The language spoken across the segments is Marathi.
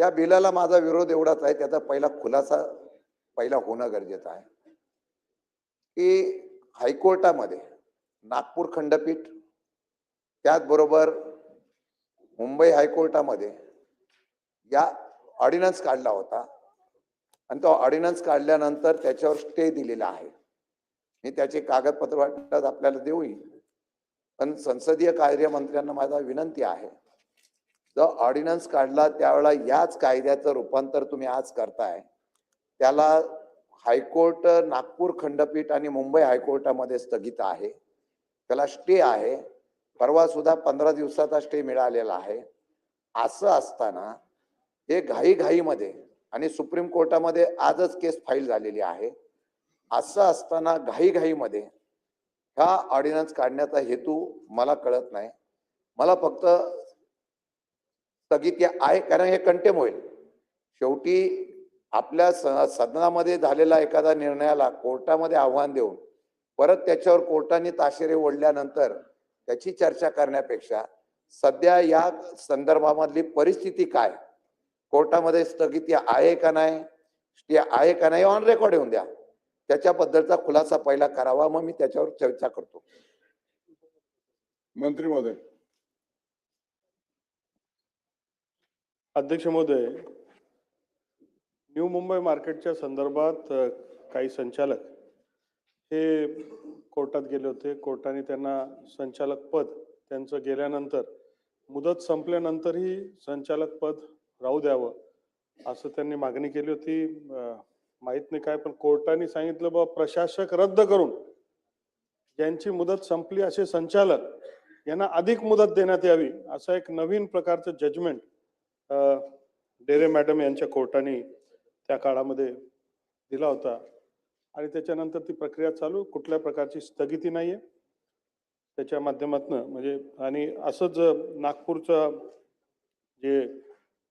त्या बिलाला माझा विरोध एवढाच आहे, त्याचा पहिला खुलासा होणं गरजेचं आहे की हायकोर्टामध्ये नागपूर खंडपीठ, त्याचबरोबर मुंबई हायकोर्टामध्ये या ऑर्डिनन्स काढला होता आणि तो ऑर्डिनन्स काढल्यानंतर त्याच्यावर स्टे दिलेला आहे. मी त्याचे कागदपत्र वाटतात आपल्याला देऊन, पण संसदीय कार्यमंत्र्यांना माझा विनंती आहे, जो ऑर्डिनन्स काढला त्यावेळेला याच कायद्याचं रूपांतर तुम्ही आज करताय, त्याला हायकोर्ट नागपूर खंडपीठ आणि मुंबई हायकोर्टामध्ये स्थगित आहे, त्याला स्टे आहे. परवा सुद्धा 15 दिवसाचा स्टे मिळालेला आहे. असं असताना हे घाईघाईमध्ये आणि सुप्रीम कोर्टामध्ये आजच केस फाईल झालेली आहे, असं असताना घाईघाईमध्ये हा ऑर्डिनन्स काढण्याचा हेतू मला कळत नाही. मला फक्त स्थगिती आहे, कारण हे कंटेम होईल. शेवटी आपल्या सदनामध्ये झालेला एखादा निर्णयाला कोर्टामध्ये आव्हान देऊन परत त्याच्यावर कोर्टाने ताशेरे ओढल्यानंतर त्याची चर्चा करण्यापेक्षा सध्या या संदर्भामधली परिस्थिती काय, कोर्टामध्ये स्थगिती आहे का नाही, स्टे आहे का नाही, ऑन रेकॉर्ड येऊन द्या, त्याच्याबद्दलचा खुलासा पहिला करावा, मग मी त्याच्यावर चर्चा करतो. मंत्री महोदय. अध्यक्ष महोदय, न्यू मुंबई मार्केटच्या संदर्भात काही संचालक हे कोर्टात गेले होते. कोर्टाने त्यांना संचालक पद त्यांचं गेल्यानंतर मुदत संपल्यानंतरही संचालक पद राहू द्यावं असं त्यांनी मागणी केली होती. माहित नाही काय, पण कोर्टाने सांगितलं बा प्रशासक रद्द करून ज्यांची मुदत संपली असे संचालक यांना अधिक मुदत देण्यात यावी, असं एक नवीन प्रकारचं जजमेंट डेरे मॅडम यांच्या कोर्टाने त्या काळामध्ये दिला होता. आणि त्याच्यानंतर ती प्रक्रिया चालू, कुठल्या प्रकारची स्थगिती नाहीये त्याच्या माध्यमातून. म्हणजे आणि असंच नागपूरचा जे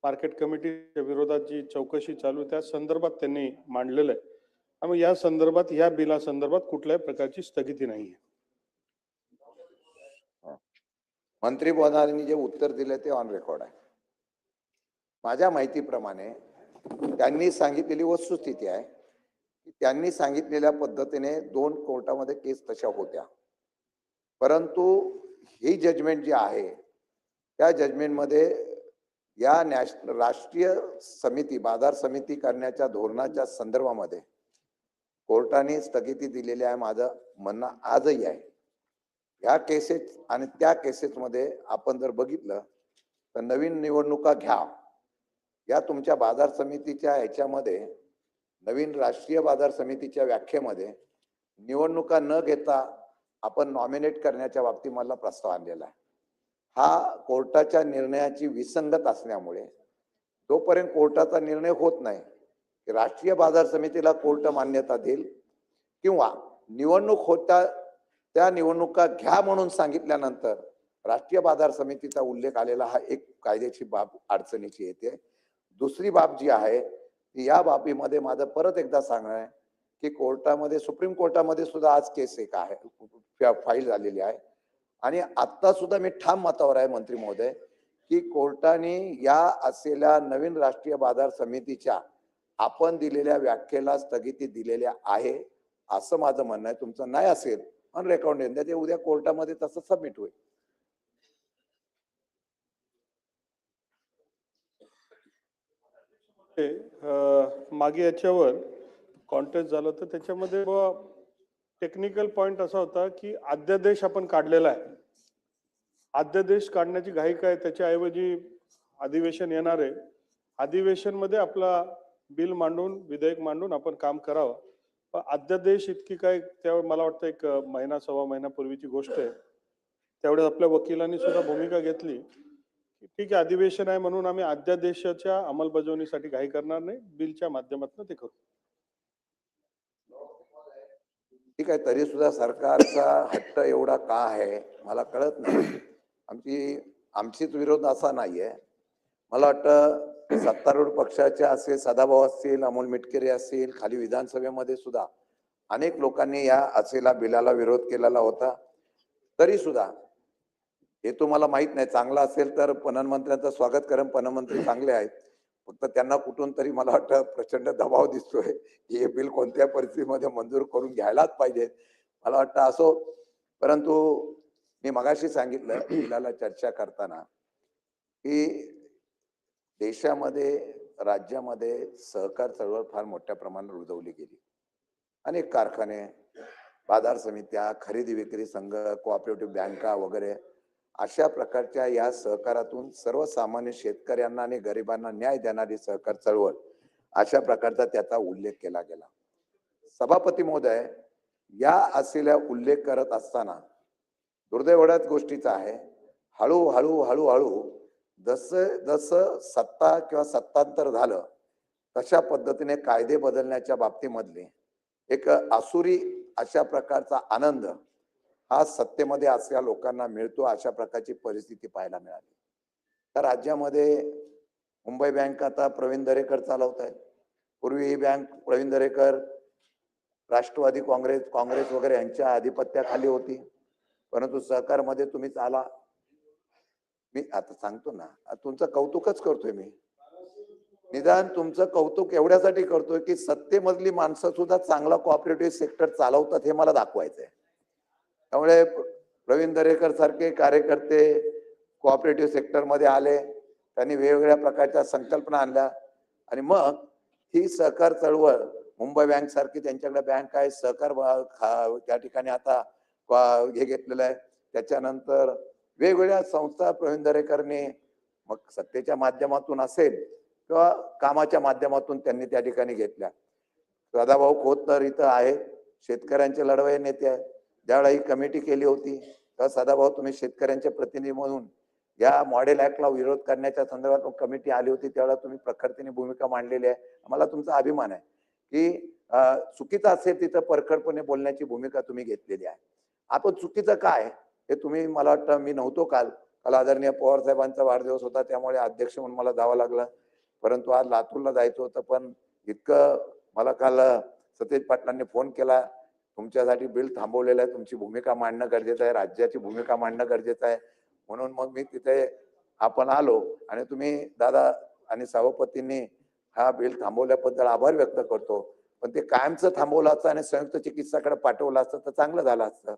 मार्केट कमिटीच्या विरोधात जी चौकशी चालू त्या संदर्भात त्यांनी मांडलेलं आहे. त्यामुळे या संदर्भात, या बिला संदर्भात कुठल्याही प्रकारची स्थगिती नाहीये. मंत्री महोदयांनी जे उत्तर दिले ते ऑन रेकॉर्ड आहे. माझ्या माहितीप्रमाणे त्यांनी सांगितलेली वस्तुस्थिती आहे की त्यांनी सांगितलेल्या पद्धतीने 2 कोर्टामध्ये केस तशा होत्या, परंतु ही जजमेंट जी आहे त्या जजमेंटमध्ये या राष्ट्रीय समिती, बाजार समिती करण्याच्या धोरणाच्या संदर्भामध्ये कोर्टाने स्थगिती दिलेली आहे. माझं म्हणणं आजही आहे. या केसेस आणि त्या केसेसमध्ये आपण जर बघितलं तर नवीन निवडणुका घ्या या तुमच्या बाजार समितीच्या ह्याच्यामध्ये, नवीन राष्ट्रीय बाजार समितीच्या व्याख्येमध्ये निवडणुका न घेता आपण नॉमिनेट करण्याच्या बाबतीत मला प्रस्ताव आणलेला आहे. हा कोर्टाच्या निर्णयाची विसंगत असल्यामुळे जोपर्यंत कोर्टाचा निर्णय होत नाही की राष्ट्रीय बाजार समितीला कोर्ट मान्यता देईल किंवा निवडणूक होता त्या निवडणुका घ्या म्हणून सांगितल्यानंतर राष्ट्रीय बाजार समितीचा उल्लेख आलेला हा एक कायद्याची बाब अडचणीची येते. दुसरी बाब जी आहे या बाबीमध्ये माझं परत एकदा सांगणं आहे की कोर्टामध्ये, सुप्रीम कोर्टामध्ये सुद्धा आज केस एक आहे फाईल झालेली आहे आणि आता सुद्धा मी ठाम मतावर आहे मंत्री महोदय की कोर्टाने या असलेल्या नवीन राष्ट्रीय बाजार समितीच्या आपण दिलेल्या व्याख्येला स्थगिती दिलेल्या आहे असं माझं म्हणणं आहे. तुमचं नाही असेल ऑन रेकॉर्ड येऊन द्या, ते उद्या कोर्टामध्ये तसं सबमिट होईल. मागे याच्यावर कॉन्टेस्ट झालं तर त्याच्यामध्ये टेक्निकल पॉइंट असा होता की अध्यादेश आपण काढलेला आहे. अध्यादेश काढण्याची घाई काय, त्याच्याऐवजी अधिवेशन येणार आहे, अधिवेशन मध्ये आपला बिल मांडून, विधेयक मांडून आपण काम करावं. पण अध्यादेश इतकी काय, त्यावेळी मला वाटतं 1 महिना सव्वा महिन्यापूर्वीची गोष्ट आहे. त्यावेळेस आपल्या वकिलांनी सुद्धा भूमिका घेतली की ठीक आहे अधिवेशन आहे म्हणून आम्ही अध्यादेशाच्या अंमलबजावणीसाठी घाई करणार नाही, बिलच्या माध्यमातून ते करू. ठीक आहे, तरी सुद्धा सरकारचा हट्ट एवढा का आहे मला कळत नाही. आमचीच विरोध असा नाहीये. मला वाटतं सत्तारूढ पक्षाचे असे सदाभाऊ असतील, अमोल मिटकरी असतील, खाली विधानसभेमध्ये सुद्धा अनेक लोकांनी या असलेल्या बिलाला विरोध केलेला होता. तरी सुद्धा हे तुम्हाला माहित नाही, चांगला असेल तर पणन मंत्र्यांचं स्वागत करेन, पणन मंत्री चांगले आहेत, फक्त त्यांना कुठून तरी मला वाटतं प्रचंड दबाव दिसतोय की हे बिल कोणत्या परिस्थितीमध्ये मंजूर करून घ्यायलाच पाहिजे. मला वाटतं असो, परंतु मी मगाशी सांगितलं बिलाला चर्चा करताना की देशामध्ये, राज्यामध्ये सहकार चळवळ फार मोठ्या प्रमाणात रुजवली गेली. अनेक कारखाने, बाजार समित्या, खरेदी विक्री संघ, कोऑपरेटिव्ह बँका वगैरे अशा प्रकारच्या या सहकारातून सर्वसामान्य शेतकऱ्यांना आणि गरिबांना न्याय देणारी सहकार चळवळ, अशा प्रकारचा त्याचा उल्लेख केला गेला. सभापती महोदय, या असलेल्या उल्लेख करत असताना दुर्दैव एवढ्याच गोष्टीचा आहे, हळूहळू जसं जसं सत्ता किंवा सत्तांतर झालं तशा पद्धतीने कायदे बदलण्याच्या बाबतीमधले एक आसुरी अशा प्रकारचा आनंद हा सत्तेमध्ये असलेल्या लोकांना मिळतो, अशा प्रकारची परिस्थिती पाहायला मिळाली. तर राज्यामध्ये मुंबई बँक आता प्रवीण दरेकर चालवत आहेत. पूर्वी ही बँक प्रवीण दरेकर, राष्ट्रवादी काँग्रेस, काँग्रेस वगैरे यांच्या आधिपत्याखाली होती. परंतु सहकारमध्ये तुम्हीच आला. मी आता सांगतो ना, तुमचं कौतुकच करतोय मी. निदान तुमचं कौतुक एवढ्यासाठी करतोय की सत्तेमधली माणसं सुद्धा चांगला कोऑपरेटिव्ह सेक्टर चालवतात हे मला दाखवायचंय. त्यामुळे प्रवीण दरेकर सारखे कार्यकर्ते कोऑपरेटिव्ह सेक्टरमध्ये आले, त्यांनी वेगवेगळ्या प्रकारच्या संकल्पना आणल्या आणि मग ही सहकार चळवळ, मुंबई बँक सारखी त्यांच्याकडे बँक आहे, सहकार त्या ठिकाणी आता हे घेतलेलं आहे. त्याच्यानंतर वेगवेगळ्या संस्था प्रवीण दरेकरने मग सत्तेच्या माध्यमातून असेल किंवा कामाच्या माध्यमातून त्यांनी त्या ठिकाणी घेतल्या. सदाभाऊ खोत तर इथं आहे, शेतकऱ्यांचे लढवय नेते आहेत. ज्यावेळेला ही कमिटी केली होती तेव्हा सदाभाऊ तुम्ही शेतकऱ्यांचे प्रतिनिधी म्हणून या मॉडेल ऍक्टला विरोध करण्याच्या संदर्भात कमिटी आली होती, त्यावेळेला तुम्ही प्रखरतेने भूमिका मांडलेली आहे. मला तुमचा अभिमान आहे की चुकीचं असेल तिथं परखडपणे बोलण्याची भूमिका तुम्ही घेतलेली आहे. आपण चुकीचं काय हे तुम्ही, मला वाटतं मी नव्हतो काल आदरणीय पवार साहेबांचा वाढदिवस होता त्यामुळे अध्यक्ष म्हणून मला जावं लागलं, परंतु आज लातूरला जायचं होतं. पण इतकं मला काल सतेज पाटलांनी फोन केला, तुमच्यासाठी बिल थांबवलेलं आहे, तुमची भूमिका मांडणं गरजेचं आहे, राज्याची भूमिका मांडणं गरजेचं आहे. म्हणून मग मी तिथे आपण आलो आणि तुम्ही दादा आणि सभापतींनी हा बिल थांबवल्याबद्दल आभार व्यक्त करतो. पण ते कायमचं थांबवलं असतं आणि संयुक्त चिकित्साकडे पाठवलं असतं तर चांगलं झालं असतं.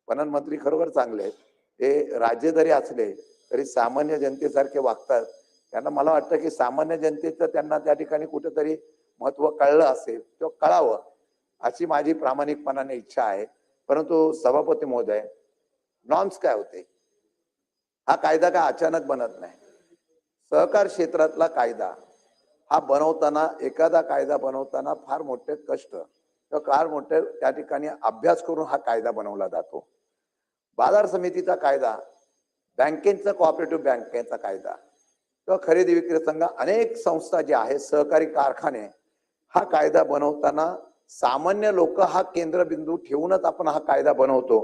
पणन मंत्री खरोखर चांगले आहेत. ते राज्य जरी असले तरी सामान्य जनतेसारखे वागतात. त्यांना मला वाटतं की सामान्य जनतेचं त्यांना त्या ठिकाणी कुठेतरी महत्व कळलं असेल किंवा कळावं अशी माझी प्रामाणिकपणाने इच्छा आहे. परंतु सभापती महोदय, नॉर्म्स काय होते? हा कायदा काय अचानक बनत नाही. सहकार क्षेत्रातला कायदा हा बनवताना, एखादा कायदा बनवताना फार मोठे कष्ट किंवा फार मोठे त्या ठिकाणी अभ्यास करून हा कायदा बनवला जातो. बाजार समितीचा कायदा, बँकेचा, कोऑपरेटिव्ह बँकेचा कायदा किंवा खरेदी विक्री संघ, अनेक संस्था ज्या आहेत, सहकारी कारखाने, हा कायदा बनवताना सामान्य लोक हा केंद्रबिंदू ठेवूनच आपण हा कायदा बनवतो.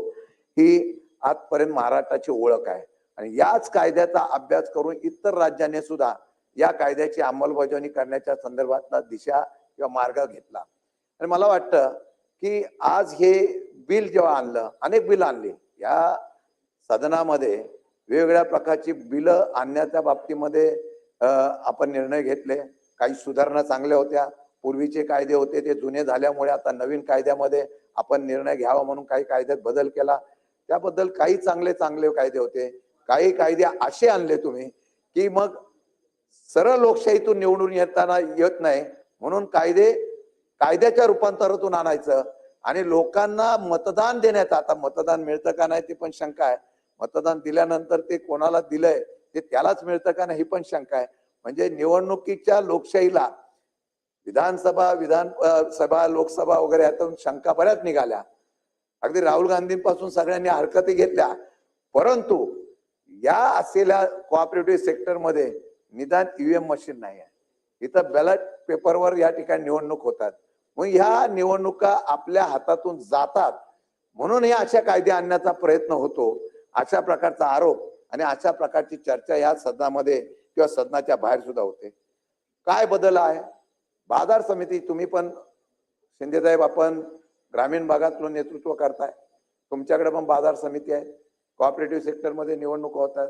ही आजपर्यंत महाराष्ट्राची ओळख आहे आणि याच कायद्याचा अभ्यास करून इतर राज्यांनी सुद्धा या कायद्याची अंमलबजावणी करण्याच्या संदर्भातला दिशा किंवा मार्ग घेतला. आणि मला वाटतं की आज हे बिल जेव्हा आणलं, अनेक बिल आणली या सदनामध्ये, वेगवेगळ्या प्रकारची बिलं आणण्याच्या बाबतीमध्ये आपण निर्णय घेतले. काही सुधारणा चांगल्या होत्या. पूर्वीचे कायदे होते ते जुने झाल्यामुळे आता नवीन कायद्यामध्ये आपण निर्णय घ्यावा म्हणून काही कायद्यात बदल केला. त्याबद्दल काही चांगले चांगले कायदे होते. काही कायदे असे आणले तुम्ही की मग सरळ लोकशाहीतून निवडून येत नाही म्हणून कायद्याच्या रूपांतरातून आणायचं आणि लोकांना मतदान देण्यात, आता मतदान मिळतं का नाही ती पण शंका आहे. मतदान दिल्यानंतर ते कोणाला दिलंय ते त्यालाच मिळतं का नाही ही पण शंका आहे. म्हणजे निवडणुकीच्या लोकशाहीला सभा, लोकसभा वगैरे यातून शंका बऱ्याच निघाल्या. अगदी राहुल गांधींपासून सगळ्यांनी हरकती घेतल्या. परंतु या असलेल्या कोऑपरेटिव्ह सेक्टरमध्ये निदान ईव्हीएम मशीन नाही आहे. इथं बॅलेट पेपरवर या ठिकाणी निवडणूक होतात. मग ह्या निवडणुका आपल्या हातातून जातात म्हणून हे अशा कायदे आणण्याचा प्रयत्न होतो. अशा प्रकारचा आरोप आणि अशा प्रकारची चर्चा या सदनामध्ये किंवा सदनाच्या बाहेर सुद्धा होते. काय बदल आहे? बाजार समिती, तुम्ही पण शिंदेसाहेब आपण ग्रामीण भागातलं नेतृत्व करताय, तुमच्याकडे पण बाजार समिती आहे, कोऑपरेटिव्ह सेक्टरमध्ये निवडणूक होतात,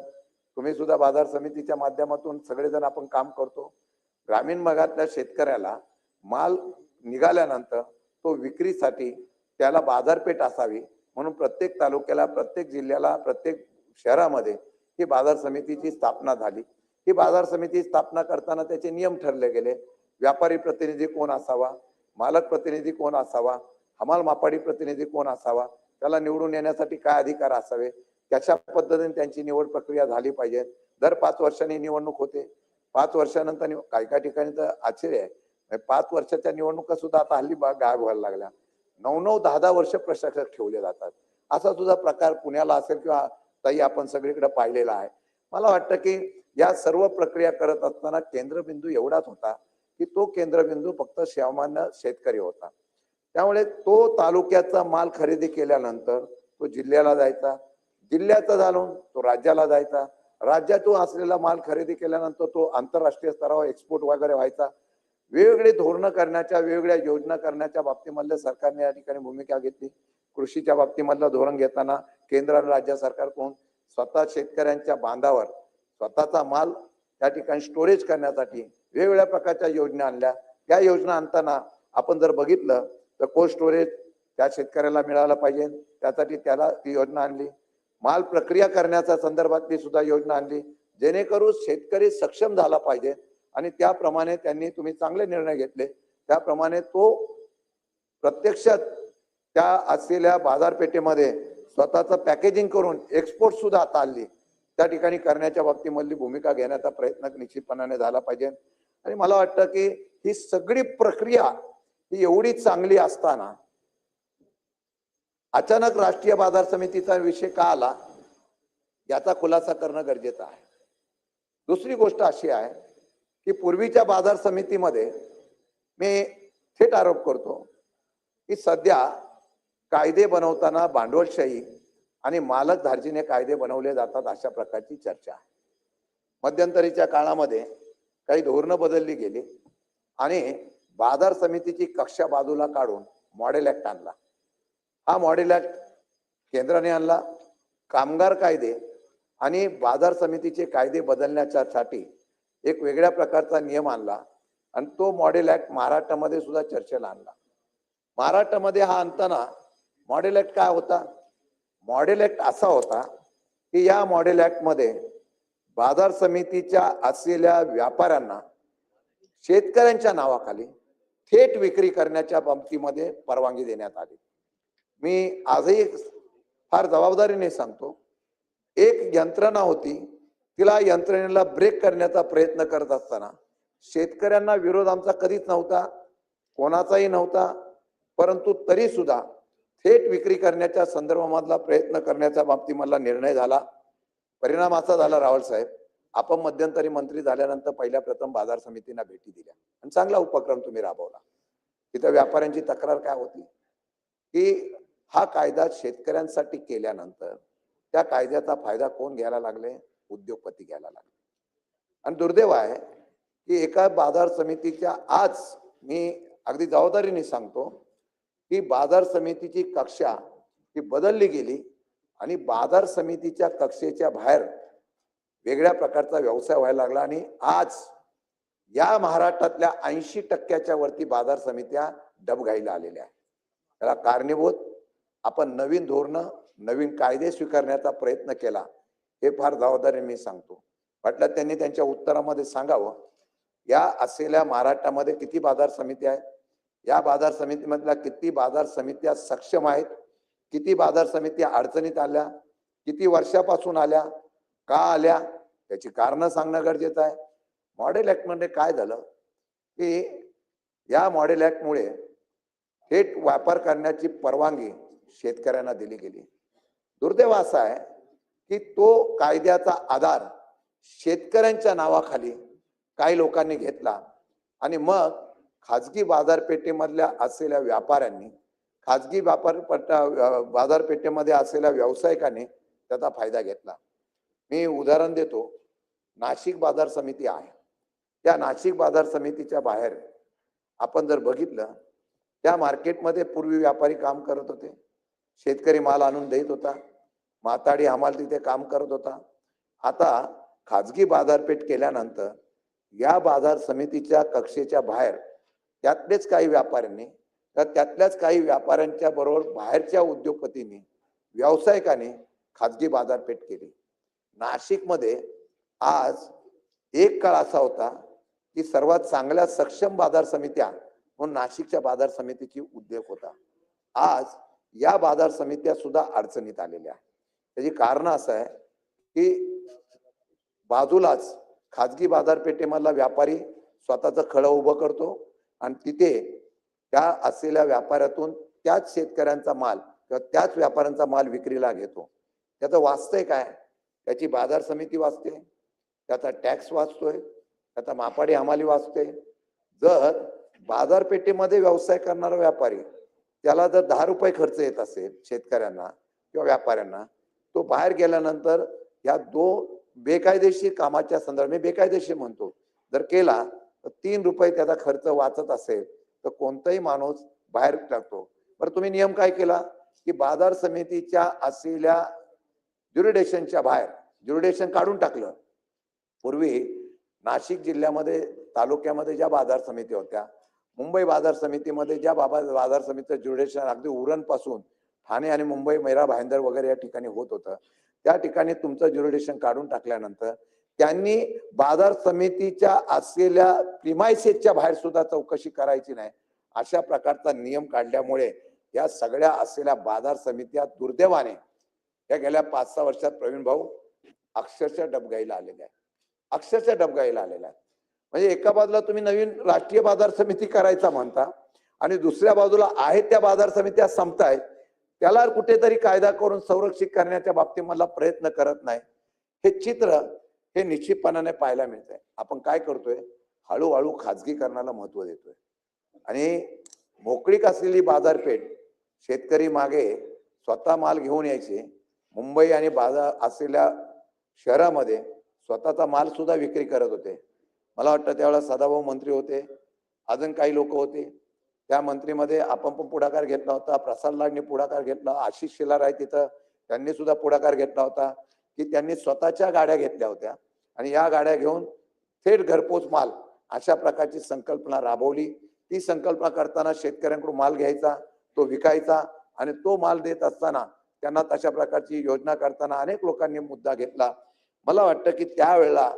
तुम्ही सुद्धा बाजार समितीच्या माध्यमातून सगळेजण आपण काम करतो. ग्रामीण भागातल्या शेतकऱ्याला माल निघाल्यानंतर तो विक्रीसाठी त्याला बाजारपेठ असावी म्हणून प्रत्येक तालुक्याला, प्रत्येक जिल्ह्याला, प्रत्येक शहरामध्ये ही बाजार समितीची स्थापना झाली. ही बाजार समिती स्थापना करताना त्याचे नियम ठरले गेले. व्यापारी प्रतिनिधी कोण असावा, मालक प्रतिनिधी कोण असावा, हमाल मापाडी प्रतिनिधी कोण असावा, त्याला निवडून येण्यासाठी काय अधिकार असावे, कशा पद्धतीने त्यांची निवड प्रक्रिया झाली पाहिजे. दर 5 वर्षांनी निवडणूक होते. 5 वर्षानंतर काही काही ठिकाणी तर आश्चर्य आहे, 5 वर्षाच्या निवडणुका सुद्धा आता हल्ली गायब व्हायला लागल्या. 9-9, 10-10 वर्ष प्रशासक ठेवले जातात. असा सुद्धा प्रकार पुण्याला असेल किंवा ताई आपण सगळीकडे पाहिलेला आहे. मला वाटतं की या सर्व प्रक्रिया करत असताना केंद्रबिंदू एवढाच होता की तो केंद्रबिंदू फक्त सामान्य शेतकरी होता. त्यामुळे तो तालुक्याचा माल खरेदी केल्यानंतर तो जिल्ह्याला जायचा, जिल्ह्याचा झालं तो राज्याला जायचा, राज्यातून असलेला माल खरेदी केल्यानंतर तो आंतरराष्ट्रीय स्तरावर एक्सपोर्ट वगैरे व्हायचा. वेगवेगळी धोरणं करण्याच्या, वेगवेगळ्या योजना करण्याच्या बाबतीमध्ये सरकारने या ठिकाणी भूमिका घेतली. कृषीच्या बाबतीमधलं धोरण घेताना केंद्र आणि राज्य सरकारकडून स्वतः शेतकऱ्यांच्या बांधावर स्वतःचा माल त्या ठिकाणी स्टोरेज करण्यासाठी वेगवेगळ्या प्रकारच्या योजना आणल्या. त्या योजना आणताना आपण जर बघितलं तर कोल्ड स्टोरेज त्या शेतकऱ्याला मिळालं पाहिजे, त्यासाठी त्याला ती योजना आणली. माल प्रक्रिया करण्याच्या संदर्भातली सुद्धा योजना आणली, जेणेकरून शेतकरी सक्षम झाला पाहिजे. आणि त्याप्रमाणे त्यांनी तुम्ही चांगले निर्णय घेतले. त्याप्रमाणे तो प्रत्यक्षात त्या असलेल्या बाजारपेठेमध्ये स्वतःचं पॅकेजिंग करून एक्सपोर्ट सुद्धा आता हल्ली त्या ठिकाणी करण्याच्या बाबतीमधली भूमिका घेण्याचा प्रयत्न निश्चितपणाने झाला पाहिजे. आणि मला वाटतं की ही सगळी प्रक्रिया ही एवढी चांगली असताना अचानक राष्ट्रीय बाजार समितीचा विषय का आला याचा खुलासा करणं गरजेचं आहे. दुसरी गोष्ट अशी आहे की पूर्वीच्या बाजार समितीमध्ये मी थेट आरोप करतो की सध्या कायदे बनवताना भांडवलशाही आणि मालक धार्जिने कायदे बनवले जातात अशा प्रकारची चर्चा आहे. मध्यंतरीच्या काळामध्ये काही धोरणं बदलली गेली आणि बाजार समितीची कक्षा बाजूला काढून मॉडेल ऍक्ट आणला. हा मॉडेल ऍक्ट केंद्राने आणला. कामगार कायदे आणि बाजार समितीचे कायदे बदलण्यासाठी एक वेगळ्या प्रकारचा नियम आणला आणि तो मॉडेल ऍक्ट महाराष्ट्रामध्ये सुद्धा चर्चेला आणला. महाराष्ट्रामध्ये हा आणताना मॉडेल ऍक्ट काय होता? मॉडेल ऍक्ट असा होता की या मॉडेल ऍक्ट मध्ये बाजार समितीच्या असलेल्या व्यापाऱ्यांना शेतकऱ्यांच्या नावाखाली थेट विक्री करण्याच्या बाबतीमध्ये परवानगी देण्यात आली. मी आजही फार जबाबदारीने सांगतो, एक यंत्रणा होती, तिला यंत्रणेला ब्रेक करण्याचा प्रयत्न करत असताना शेतकऱ्यांना विरोध आमचा कधीच नव्हता, कोणाचाही नव्हता, परंतु तरी सुद्धा थेट विक्री करण्याच्या संदर्भामधला प्रयत्न करण्याच्या बाबतीमधला निर्णय झाला. परिणाम असा झाला, रावळ साहेब, आपण मध्यंतरी मंत्री झाल्यानंतर पहिल्या प्रथम बाजार समितींना भेटी दिल्या आणि चांगला उपक्रम तुम्ही राबवला. तिथं व्यापाऱ्यांची तक्रार काय होती की हा कायदा शेतकऱ्यांसाठी केल्यानंतर त्या कायद्याचा फायदा कोण घ्यायला लागले? उद्योगपती घ्यायला लागले. आणि दुर्दैव आहे की एका बाजार समितीच्या आज मी अगदी जबाबदारीने सांगतो की बाजार समितीची कक्षा ही बदलली गेली आणि बाजार समितीच्या कक्षेच्या बाहेर वेगळ्या प्रकारचा व्यवसाय व्हायला लागला. आणि आज या महाराष्ट्रातल्या 80% वरती बाजार समित्या डबघाईला आलेल्या आहेत. त्याला कारणीभूत आपण नवीन धोरणं, नवीन कायदे स्वीकारण्याचा प्रयत्न केला, हे फार जबाबदारीने मी सांगतो. वाटलं त्यांनी त्यांच्या उत्तरामध्ये सांगावं, या असलेल्या महाराष्ट्रामध्ये किती बाजार समित्या आहेत, या बाजार समितीमधल्या किती बाजार समित्या सक्षम आहेत, किती बाजार समित्या अडचणीत आल्या, किती वर्षापासून आल्या, का आल्या, त्याची कारणं सांगणं गरजेचं आहे. मॉडेल ऍक्ट मध्ये काय झालं की या मॉडेल ऍक्ट मुळे थेट व्यापार करण्याची परवानगी शेतकऱ्यांना दिली गेली. दुर्दैव असा आहे की तो कायद्याचा आधार शेतकऱ्यांच्या नावाखाली काही लोकांनी घेतला आणि मग खाजगी बाजारपेठेमधल्या असलेल्या व्यापाऱ्यांनी, खाजगी बाजारपेठेमध्ये असलेल्या व्यावसायिकांनी त्याचा फायदा घेतला. मी उदाहरण देतो, नाशिक बाजार समिती आहे. त्या नाशिक बाजार समितीच्या बाहेर आपण जर बघितलं, त्या मार्केटमध्ये पूर्वी व्यापारी काम करत होते, शेतकरी माल आणून देत होता, माताडी हमाल तिथे काम करत होता. आता खाजगी बाजारपेठ केल्यानंतर या बाजार समितीच्या कक्षेच्या बाहेर त्यातलेच काही व्यापाऱ्यांनी तर त्यातल्याच काही व्यापाऱ्यांच्या बरोबर बाहेरच्या उद्योगपतींनी व्यावसायिकांनी खाजगी बाजारपेठ केली. नाशिकमध्ये आज एक काळ असा होता की सर्वात चांगल्या सक्षम बाजार समित्या म्हणून नाशिकच्या बाजार समितीची उद्योग होता. आज या बाजार समित्या सुद्धा अडचणीत आलेल्या. त्याची कारण असं आहे की बाजूलाच खाजगी बाजारपेठेमधला व्यापारी स्वतःचं खळं उभं करतो आणि तिथे त्या असलेल्या व्यापाऱ्यातून त्याच शेतकऱ्यांचा माल किंवा त्याच व्यापाऱ्यांचा माल विक्रीला घेतो. त्याचं वाचतंय काय? त्याची बाजार समिती वाचते, त्याचा टॅक्स वाचतोय, त्याचा मापाडी हमाली वाचते. जर बाजारपेठेमध्ये व्यवसाय करणारा व्यापारी त्याला जर 10 रुपये खर्च येत असेल शेतकऱ्यांना किंवा व्यापाऱ्यांना, तो बाहेर गेल्यानंतर या बेकायदेशीर कामाच्या संदर्भात बेकायदेशीर म्हणतो जर केला तर 3 रुपये त्याचा खर्च वाचत असेल तर कोणताही माणूस बाहेर टाकतो. बरं तुम्ही नियम काय केला की बाजार समितीच्या असलेल्या ज्युरिडिक्शनच्या बाहेर ज्युरिडिक्शन काढून टाकलं. पूर्वी नाशिक जिल्ह्यामध्ये तालुक्यामध्ये ज्या बाजार समिती होत्या, मुंबई बाजार समितीमध्ये ज्या बाजार समितीचं ज्युरिडिक्शन अगदी उरणपासून ठाणे आणि मुंबई मैरा भाईंदर वगैरे या ठिकाणी होत होतं, त्या ठिकाणी तुमचं ज्युरिडिक्शन काढून टाकल्यानंतर त्यांनी बाजार समितीच्या असलेल्या प्रिमायसेसच्या बाहेर सुद्धा चौकशी करायची नाही अशा प्रकारचा नियम काढल्यामुळे या सगळ्या असलेल्या बाजार समित्या दुर्दैवाने या गेल्या 5-6 वर्षात प्रवीण भाऊ अक्षरशः डबघाईला आलेल्या आहेत. अक्षरशः डबघाईला आलेल्या आहेत. म्हणजे एका बाजूला तुम्ही नवीन राष्ट्रीय बाजार समिती करायचा म्हणता आणि दुसऱ्या बाजूला आहेत त्या बाजार समित्या संपतायत, त्याला कुठेतरी कायदा करून संरक्षित करण्याच्या बाबतीमधला प्रयत्न करत नाही. हे चित्र हे निश्चितपणाने पाहायला मिळतंय. आपण काय करतोय? हळूहळू खाजगीकरणाला महत्व देतोय आणि मोकळीक असलेली बाजारपेठ शेतकरी मागे स्वतः माल घेऊन यायचे. मुंबई आणि बाजार असलेल्या शहरामध्ये स्वतःचा माल सुद्धा विक्री करत होते. मला वाटतं त्यावेळेला सदाभाऊ मंत्री होते, अजून काही लोक होते. त्या मंत्रीमध्ये आपण पण पुढाकार घेतला होता, प्रसाद लाडने पुढाकार घेतला, आशिष शेलार आहे तिथं, त्यांनी सुद्धा पुढाकार घेतला होता की त्यांनी स्वतःच्या गाड्या घेतल्या होत्या आणि या गाड्या घेऊन थेट घरपोच माल अशा प्रकारची संकल्पना राबवली. ती संकल्पना करताना शेतकऱ्यांकडून माल घ्यायचा, तो विकायचा आणि तो माल देत असताना त्यांना तशा प्रकारची योजना करताना अनेक लोकांनी मुद्दा घेतला. मला वाटतं की त्यावेळेला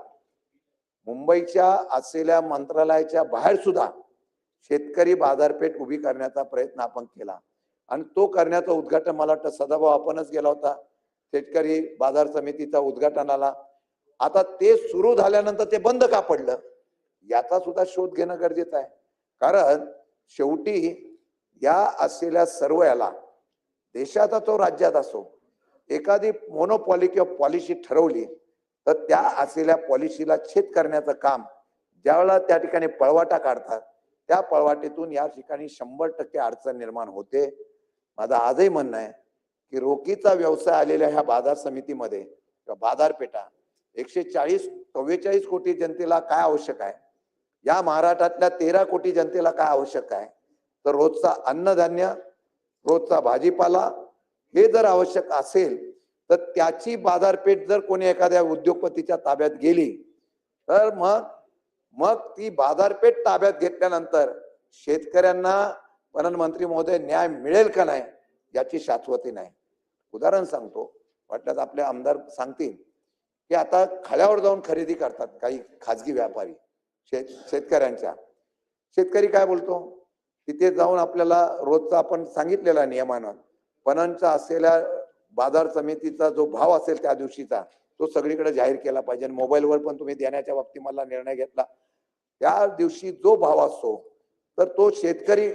मुंबईच्या असलेल्या मंत्रालयाच्या बाहेर सुद्धा शेतकरी बाजारपेठ उभी करण्याचा प्रयत्न आपण केला आणि तो करण्याचं उद्घाटन मला वाटतं सदाभाऊ आपणच गेला होता. शेतकरी बाजार समितीचा उद्घाटनाला आता ते सुरू झाल्यानंतर ते बंद का पडलं याचा सुद्धा शोध घेणं गरजेचं आहे. कारण शेवटी या असलेल्या सर्व याला देशाचा तो राज्यात असो, एखादी मोनोपॉली किंवा पॉलिसी ठरवली तर त्या असलेल्या पॉलिसीला छेद करण्याचं काम ज्यावेळेला त्या ठिकाणी पळवाटा काढतात त्या पळवाटेतून या ठिकाणी 100% अडचण निर्माण होते. माझं आजही म्हणणं आहे की रोखीचा व्यवसाय आलेल्या ह्या बाजार समितीमध्ये किंवा बाजारपेठा 144 कोटी जनतेला काय आवश्यक आहे? या महाराष्ट्रातल्या 13 कोटी जनतेला काय आवश्यक आहे? तर रोजचा अन्नधान्य, रोजचा भाजीपाला हे जर आवश्यक असेल तर त्याची बाजारपेठ जर कोणी एखाद्या उद्योगपतीच्या ताब्यात गेली तर मग ती बाजारपेठ ताब्यात घेतल्यानंतर शेतकऱ्यांना प्रधानमंत्री महोदय न्याय मिळेल का नाही याची शाश्वती नाही. उदाहरण सांगतो, वाटल्यास आपले आमदार सांगतील की आता खळ्यावर जाऊन खरेदी करतात काही खाजगी व्यापारी शेतकऱ्यांच्या. शेतकरी काय बोलतो? तिथे जाऊन आपल्याला रोजचा आपण सांगितलेला नियमानं पणनचा असलेल्या बाजार समितीचा जो भाव असेल त्या दिवशीचा तो सगळीकडे जाहीर केला पाहिजे. मोबाईलवर पण तुम्ही देण्याच्या बाबतीत मला निर्णय घेतला. त्या दिवशी जो भाव असतो तर तो शेतकरी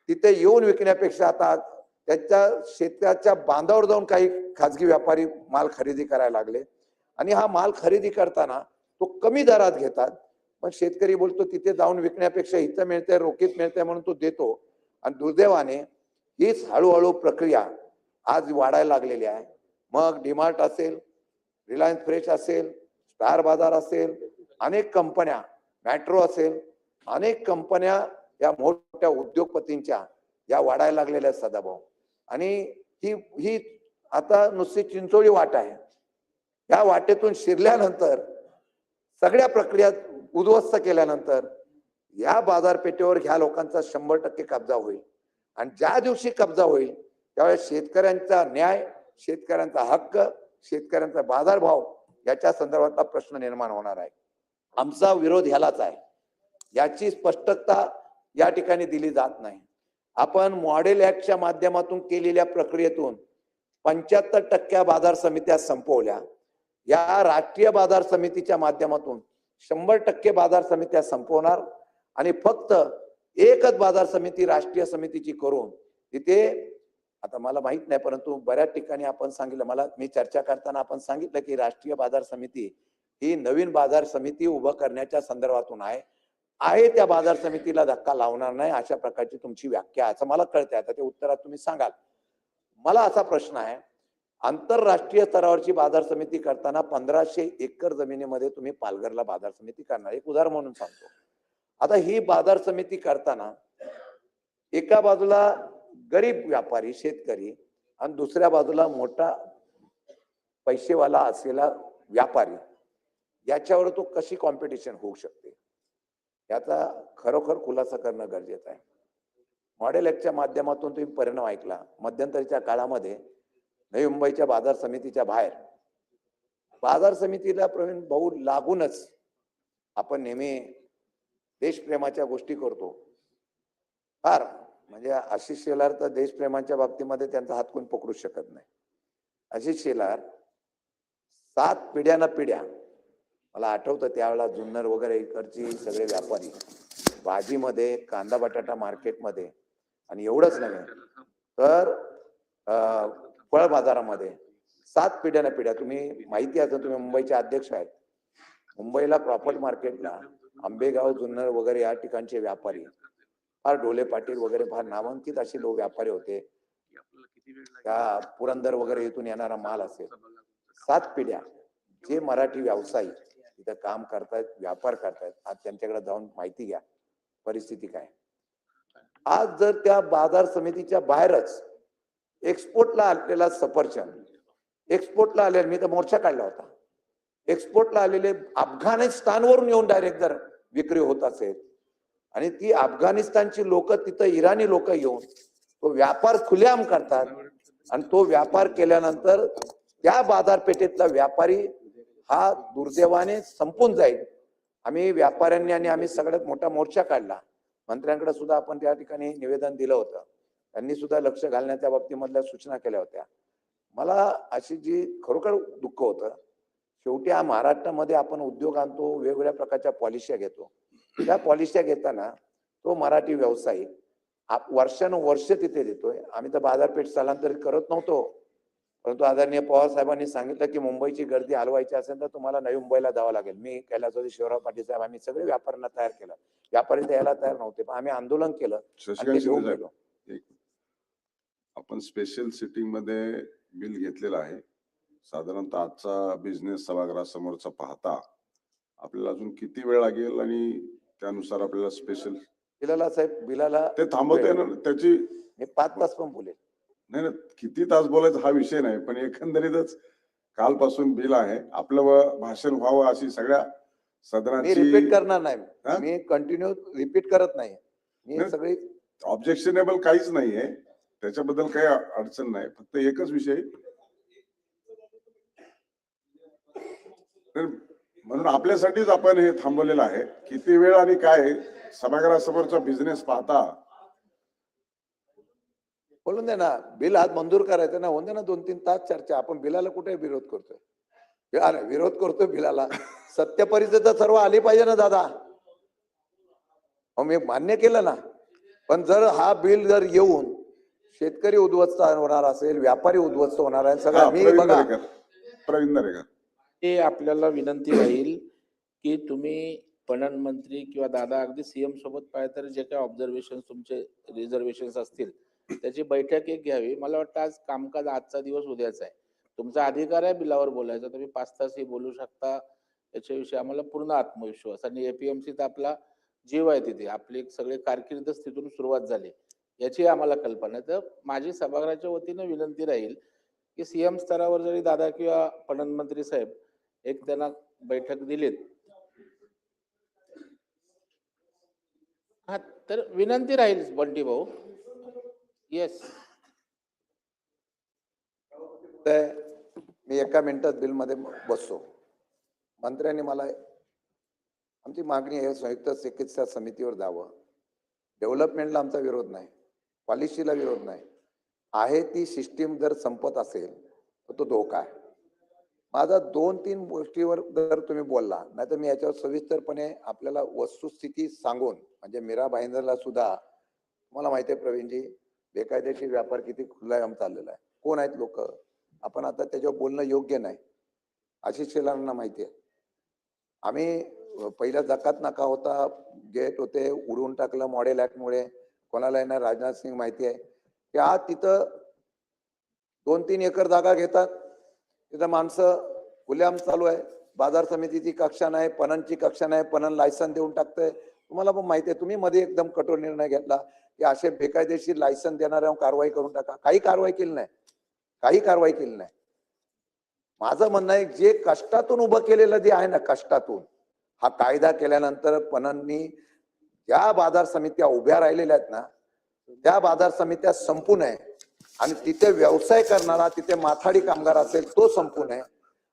तिथे येऊन विकण्यापेक्षा आता त्याच्या शेताच्या बांधावर जाऊन काही खाजगी व्यापारी माल खरेदी करायला लागले आणि हा माल खरेदी करताना तो कमी दरात घेतात. पण शेतकरी बोलतो तिथे जाऊन विकण्यापेक्षा इथं मिळते, रोखीत मिळते म्हणून तो देतो. आणि दुर्दैवाने हीच हळूहळू प्रक्रिया आज वाढायला लागलेली आहे. मग डीमार्ट असेल, रिलायन्स फ्रेश असेल, स्टार बाजार असेल, अनेक कंपन्या, मेट्रो असेल, अनेक कंपन्या या मोठ्या उद्योगपतींच्या या वाढायला लागलेल्या आहेत सदाभाऊ. आणि ही आता नुसती चिंचोळी वाट आहे. या वाटेतून शिरल्यानंतर सगळ्या प्रक्रिया उद्ध्वस्त केल्यानंतर या बाजारपेठेवर ह्या लोकांचा 100% कब्जा होईल. आणि ज्या दिवशी कब्जा होईल त्यावेळेस शेतकऱ्यांचा न्याय, शेतकऱ्यांचा हक्क, शेतकऱ्यांचा बाजारभाव याच्या संदर्भातला प्रश्न निर्माण होणार आहे. आमचा विरोध ह्यालाच आहे. याची स्पष्टता या ठिकाणी दिली जात नाही. आपण मॉडेल ऍक्टच्या माध्यमातून केलेल्या प्रक्रियेतून 75% बाजार समित्या संपवल्या. या राष्ट्रीय बाजार समितीच्या माध्यमातून 100% बाजार समित्या संपवणार आणि फक्त एकच बाजार समिती राष्ट्रीय समितीची करून तिथे, आता मला माहित नाही परंतु बऱ्याच ठिकाणी आपण सांगितलं, मी चर्चा करताना आपण सांगितलं की राष्ट्रीय बाजार समिती ही नवीन बाजार समिती उभं करण्याच्या संदर्भातून आहे त्या बाजार समितीला धक्का लावणार नाही अशा प्रकारची तुमची व्याख्या असं मला कळतंय. आता ते उत्तरात तुम्ही सांगाल. मला असा प्रश्न आहे, आंतरराष्ट्रीय स्तरावरची बाजार समिती करताना 1500 एकर जमिनीमध्ये तुम्ही पालघरला बाजार समिती करणार, एक उदाहरण म्हणून सांगतो. आता ही बाजार समिती करताना एका बाजूला गरीब व्यापारी शेतकरी आणि दुसऱ्या बाजूला मोठा पैसेवाला असलेला व्यापारी, याच्यावर तो कशी कॉम्पिटिशन होऊ शकते याचा खरोखर खुलासा करणं गरजेचं आहे. मॉडेल ऍक्टच्या माध्यमातून तुम्ही परिणाम ऐकला. मध्यंतरीच्या काळामध्ये नवी मुंबईच्या बाजार समितीच्या बाहेर बाजार समितीला प्रवीण भाऊ लागूनच आपण नेहमी देशप्रेमाच्या गोष्टी करतो. फार म्हणजे आशिष शेलार तर देशप्रेमाच्या बाबतीमध्ये त्यांचा हात कोण पकडू शकत नाही. आशिष शेलार 7 पिढ्याना पिढ्या, मला आठवतं त्यावेळेला जुन्नर वगैरे इकडची सगळे व्यापारी भाजीमध्ये, कांदा बटाटा मार्केटमध्ये आणि एवढंच नव्हे तर फळ बाजारामध्ये 7 पिढ्याना पिढ्या. तुम्ही माहिती आहे, तुम्ही मुंबईचे अध्यक्ष आहेत. मुंबईला प्रॉपर्टी मार्केटला आंबेगाव, जुन्नर वगैरे या ठिकाणचे व्यापारी फार ढोले पाटील वगैरे फार नामांकित असे लोक व्यापारी होते. त्या पुरंदर वगैरे इथून येणारा माल असेल. 7 पिढ्या जे मराठी व्यावसायिक तिथं काम करतायत, व्यापार करतायत, आज त्यांच्याकडे जाऊन माहिती घ्या परिस्थिती काय. आज जर त्या बाजार समितीच्या बाहेरच एक्सपोर्टला आलेला सफरचंद, एक्सपोर्टला आलेला, मी तर मोर्चा काढला होता, एक्सपोर्टला आलेले अफगाणिस्तानवरून येऊन डायरेक्ट जर विक्री होत असेल आणि ती अफगाणिस्तानची लोक तिथं इराणी लोक येऊन तो व्यापार खुलेआम करतात आणि तो व्यापार केल्यानंतर त्या बाजारपेठेतला व्यापारी हा दुर्दैवाने संपून जाईल. आम्ही व्यापाऱ्यांनी आणि आम्ही सगळ्यात मोठा मोर्चा काढला. मंत्र्यांकडे सुद्धा आपण त्या ठिकाणी निवेदन दिलं होतं. त्यांनी सुद्धा लक्ष घालण्याच्या बाबतीमधल्या सूचना केल्या होत्या. मला अशी जी खरोखर दुःख होतं, शेवटी हा महाराष्ट्रामध्ये आपण उद्योग आणतो, वेगवेगळ्या प्रकारच्या पॉलिश्या घेतो. त्या पॉलिश्या घेताना तो मराठी व्यावसायिक वर्षानुवर्ष तिथे देतोय. आम्ही तर बाजारपेठ स्थलांतरित करत नव्हतो, परंतु आदरणीय पवार साहेबांनी सांगितलं की मुंबईची गर्दी हलवायची असेल तर तुम्हाला नवी मुंबईला जावं लागेल. मी कैलासवासी शिवराव पाटील साहेब आम्ही सगळे व्यापाऱ्यांना तयार केलं. व्यापारी द्यायला तयार नव्हते, पण आम्ही आंदोलन केलं आणि ते घेऊन गेलो. आपण स्पेशल सिटिंग मध्ये बिल घेतलेलं आहे. साधारणतः आजचा बिझनेस सभागृहासमोरचा पाहता आपल्याला अजून किती वेळ लागेल आणि त्यानुसार आपल्याला स्पेशल बिलाला साहेब, बिलाला ते थांबवता येणार त्याची? मी 5 तास पण बोलेल. नाही, किती तास बोलायचं हा विषय नाही, पण एकंदरीतच कालपासून बिल आहे. आपलं भाषण व्हावं अशी सगळ्या मी सदनाची रिपीट करणार नाही. मी कंटिन्यू रिपीट करत नाही. मी सगळी ऑब्जेक्शनेबल काहीच नाहीये, त्याच्याबद्दल काही अडचण नाही. फक्त एकच विषय, म्हणून आपल्यासाठीच आपण हे थांबवलेलं आहे. किती वेळ आणि काय सभागृहासमोरचा बिझनेस पाहता बोलून दे ना. बिल आज मंजूर करायचं ना, होऊन दे ना 2-3 तास चर्चा. आपण बिलाला कुठे विरोध करतोय? विरोध करतोय बिलाला. सत्य परिस्थिती सर्व आली पाहिजे ना दादा. मी मान्य केलं ना, पण जर हा बिल जर येऊन शेतकरी उद्ध्वस्त होणार असेल, व्यापारी उद्ध्वस्त होणार आहे सगळं. मी बघा प्रवीण दरेकर, ते आपल्याला विनंती राहील की तुम्ही पणन मंत्री किंवा दादा अगदी सीएम सोबत पाहिजे तर जे काही ऑब्झर्वेशन तुमचे रिझर्वेशन असतील त्याची बैठक एक घ्यावी. मला वाटतं आज कामकाज आजचा दिवस उद्याचा आहे. तुमचा अधिकार आहे बिलावर बोलायचा, तुम्ही 5 तासही बोलू शकता. याच्याविषयी आम्हाला पूर्ण आत्मविश्वास. आणि एपीएमसीचा आपला जीव आहे, तिथे आपली सगळे कारकीर्दच तिथून सुरुवात झाली याची आम्हाला कल्पना आहे. तर माझी सभागृहाच्या वतीनं विनंती राहील की सीएम स्तरावर जरी दादा किंवा पणन मंत्री साहेब एक त्यांना बैठक दिलीत हा, तर विनंती राहील बंटी भाऊ. येस. तर मी एका मिनिटात बिलमध्ये बसतो. मंत्र्यांनी मला आमची मागणी आहे संयुक्त चिकित्सा समितीवर जावं. डेव्हलपमेंटला आमचा विरोध नाही, पॉलिसीला विरोध नाही. आहे ती सिस्टीम जर संपत असेल तर तो धोका आहे. माझा 2-3 गोष्टीवर जर तुम्ही बोलला नाही तर मी याच्यावर सविस्तरपणे आपल्याला वस्तुस्थिती सांगून, म्हणजे मीरा भाईंदरला सुद्धा तुम्हाला माहिती आहे प्रवीणजी, बेकायदेशीर व्यापार किती खुल्लायम चाललेला आहे. कोण आहेत लोक, आपण आता त्याच्यावर बोलणं योग्य नाही. आशिष शेलारांना माहिती आहे. आम्ही पहिला जकात नाका होता, गेट होते, उडवून टाकलं मॉडेल ऍक्टमुळे. कोणाला येणार, राजनाथ सिंग माहिती आहे की आज तिथं 2-3 एकर जागा घेतात, तिथं माणसं खुलेआम चालू आहे. बाजार समितीची कक्षा नाही, पणनची कक्षा नाही, पणन लायसन देऊन टाकतंय. तुम्हाला पण माहिती आहे, तुम्ही मध्ये एकदम कठोर निर्णय घेतला की असे बेकायदेशीर लायसन देणाऱ्यांवर कारवाई करून टाका. काही कारवाई केली नाही, काही कारवाई केली नाही. माझं म्हणणं आहे, जे कष्टातून उभं केलेलं जे आहे ना, कष्टातून हा कायदा केल्यानंतर पणननी ज्या बाजार समित्या उभ्या राहिलेल्या आहेत ना, त्या बाजार समित्या संपून आहे आणि तिथे व्यवसाय करणारा, तिथे माथाडी कामगार असेल तो संपून आहे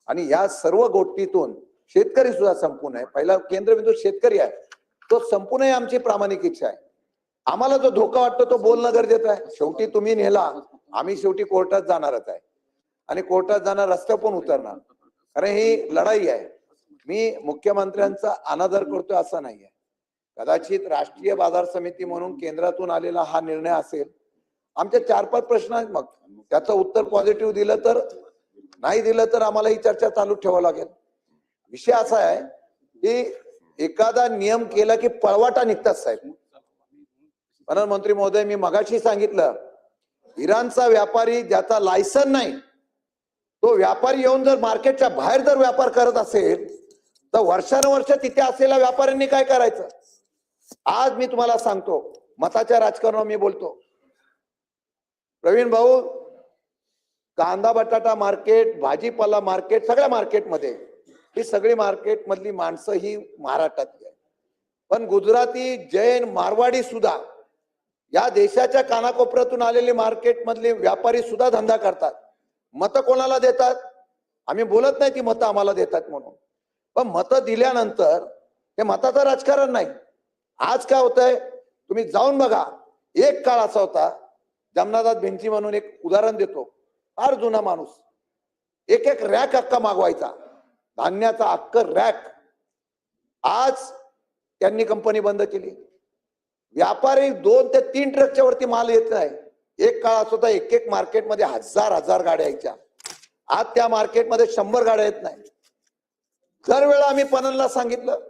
आणि या सर्व गोष्टीतून शेतकरी सुद्धा संपून आहे. पहिला केंद्रबिंदू शेतकरी आहे, तो संपून आहे. आमची प्रामाणिक इच्छा आहे. आम्हाला जो धोका वाटतो तो बोलणं गरजेचं आहे. शेवटी तुम्ही नेला, आम्ही शेवटी कोर्टात जाणारच आहे आणि कोर्टात जाणार, रस्त्यावर पण उतरणार, कारण ही लढाई आहे. मी मुख्यमंत्र्यांचा अनादर करतोय असं नाहीये. कदाचित राष्ट्रीय बाजार समिती म्हणून केंद्रातून आलेला हा निर्णय असेल. आमचे 4-5 प्रश्न आहेत, मग त्याचं उत्तर पॉझिटिव्ह दिलं तर, नाही दिलं तर आम्हाला ही चर्चा चालू ठेवावं लागेल. विषय असा आहे की एखादा नियम केला की पळवाटा निघतात साहेब. प्रधानमंत्री महोदय, मी मगाशी सांगितलं, इराणचा व्यापारी ज्याचा लायसन नाही तो व्यापारी येऊन जर मार्केटच्या बाहेर जर व्यापार करत असेल तर वर्षानुवर्ष तिथे असलेल्या व्यापाऱ्यांनी काय करायचं. आज मी तुम्हाला सांगतो, मताच्या राजकारणावर मी बोलतो. प्रवीण भाऊ, कांदा बटाटा मार्केट, भाजीपाला मार्केट, सगळ्या मार्केटमध्ये ही सगळी मार्केट मधली माणसं ही महाराष्ट्रातली आहे. पण गुजराती, जैन, मारवाडी सुद्धा या देशाच्या कानाकोपऱ्यातून आलेले मार्केट मधले व्यापारी सुद्धा धंदा करतात. मतं कोणाला देतात? आम्ही बोलत नाही की मतं आम्हाला देतात म्हणून, पण मतं दिल्यानंतर हे मताचं राजकारण नाही. आज काय होतंय तुम्ही जाऊन बघा. एक काळ असा होता, जमनादास भिंची म्हणून एक उदाहरण देतो, फार जुना माणूस, एक रॅक अक्का मागवायचा, धान्याचा अक्क रॅक. आज त्यांनी कंपनी बंद केली. व्यापारी 2 ते 3 ट्रकच्या वरती माल येत नाही. एक काळ असं होता, एक मार्केटमध्ये हजार गाड्या यायच्या. आज त्या मार्केटमध्ये 100 गाड्या येत नाही. दरवेळेला आम्ही पणनला सांगितलं,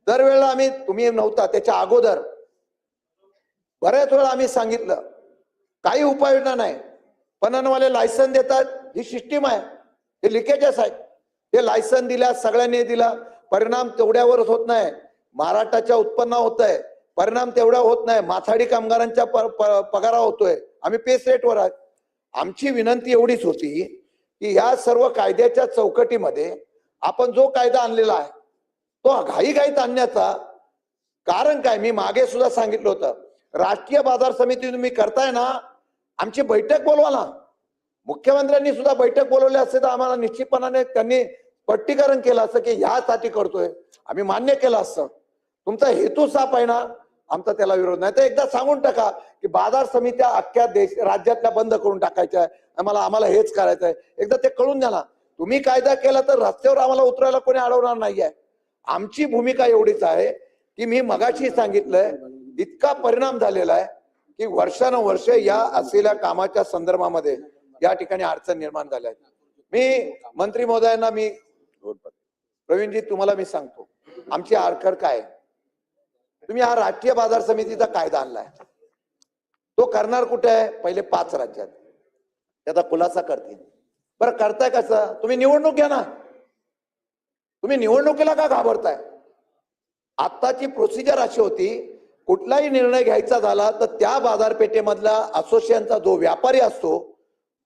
दरवेळेला आम्ही, तुम्ही नव्हता त्याच्या अगोदर बऱ्याच वेळा आम्ही सांगितलं, काही उपाययोजना नाही. पणनवाले लायसन देतात, ही सिस्टीम आहे, हे लिकेजेस आहेत. हे लायसन दिल्या, सगळ्यांनी दिला, परिणाम तेवढ्यावरच होत नाही. महाराष्ट्राच्या उत्पन्न होत आहे, परिणाम तेवढा होत नाही. माथाडी कामगारांच्या पगारा होतोय, आम्ही पेस रेटवर आहे. आमची विनंती एवढीच होती की या सर्व कायद्याच्या चौकटीमध्ये आपण जो कायदा आणलेला आहे तो घाईघाईत आणण्याचा कारण काय, मी मागे सुद्धा सांगितलं होतं. राष्ट्रीय बाजार समिती तुम्ही करताय ना, आमची बैठक बोलवा ना. मुख्यमंत्र्यांनी सुद्धा बैठक बोलवली असते तर आम्हाला निश्चितपणाने त्यांनी स्पष्टीकरण केलं असतं की ह्यासाठी करतोय, आम्ही मान्य केलं असतं. तुमचा हेतू साफ आहे ना, आमचा त्याला विरोध नाही. तर एकदा सांगून टाका की बाजार समित्या अख्ख्या राज्यातल्या बंद करून टाकायच्या, आम्हाला हेच करायचंय. एकदा ते कळून द्या ना. तुम्ही कायदा केला तर रस्त्यावर आम्हाला उतरायला कोणी अडवणार नाहीये. आमची भूमिका एवढीच आहे की मी मगाशी सांगितलंय, इतका परिणाम झालेला आहे की वर्षानुवर्ष या असलेल्या कामाच्या संदर्भामध्ये या ठिकाणी अडचण निर्माण झाल्या आहेत. मी मंत्री महोदयांना, मी प्रवीणजी तुम्हाला मी सांगतो, आमची आडखड काय आहे. तुम्ही हा राष्ट्रीय बाजार समितीचा कायदा आणलाय, तो करणार कुठे आहे? पहिले 5 राज्यात. त्याचा खुलासा करतील. बरं करताय कसं? तुम्ही निवडणूक घ्या ना. तुम्ही निवडणुकीला का घाबरताय? आत्ताची प्रोसिजर अशी होती, कुठलाही निर्णय घ्यायचा झाला तर त्या बाजारपेठेमधला असोसिएशनचा जो व्यापारी असतो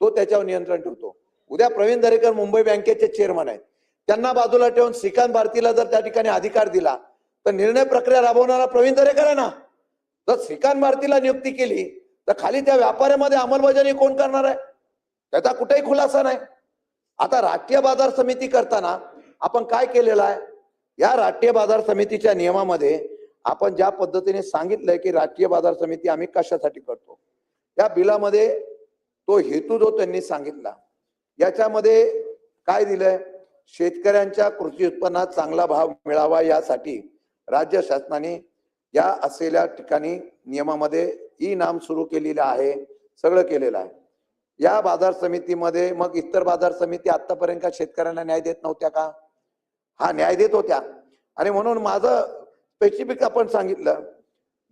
तो त्याच्यावर नियंत्रण ठेवतो. उद्या प्रवीण दरेकर मुंबई बँकेचे चेअरमन आहेत, त्यांना बाजूला ठेवून श्रीकांत भारतीला जर त्या ठिकाणी अधिकार दिला तर तर निर्णय प्रक्रिया राबवणारा प्रवीण दरेकर आहे ना. जर श्रीकांत भारतीला नियुक्ती केली तर खाली त्या व्यापाऱ्यामध्ये अंमलबजावणी कोण करणार आहे, त्याचा कुठेही खुलासा नाही. आता राष्ट्रीय बाजार समिती करताना आपण काय केलेलं आहे, या राष्ट्रीय बाजार समितीच्या नियमामध्ये आपण ज्या पद्धतीने सांगितलंय की राष्ट्रीय बाजार समिती आम्ही कशासाठी करतो, त्या बिलामध्ये तो हेतू जो त्यांनी सांगितला, याच्यामध्ये काय दिलंय, शेतकऱ्यांच्या कृषी उत्पन्नात चांगला भाव मिळावा यासाठी राज्य शासनाने या असलेल्या ठिकाणी नियमामध्ये ई नाम सुरू केलेलं आहे, सगळं केलेलं आहे. या बाजार समितीमध्ये मग इतर बाजार समिती आतापर्यंत शेतकऱ्यांना न्याय देत नव्हत्या का? हा, न्याय देत होत्या. आणि म्हणून माझं स्पेसिफिक आपण सांगितलं,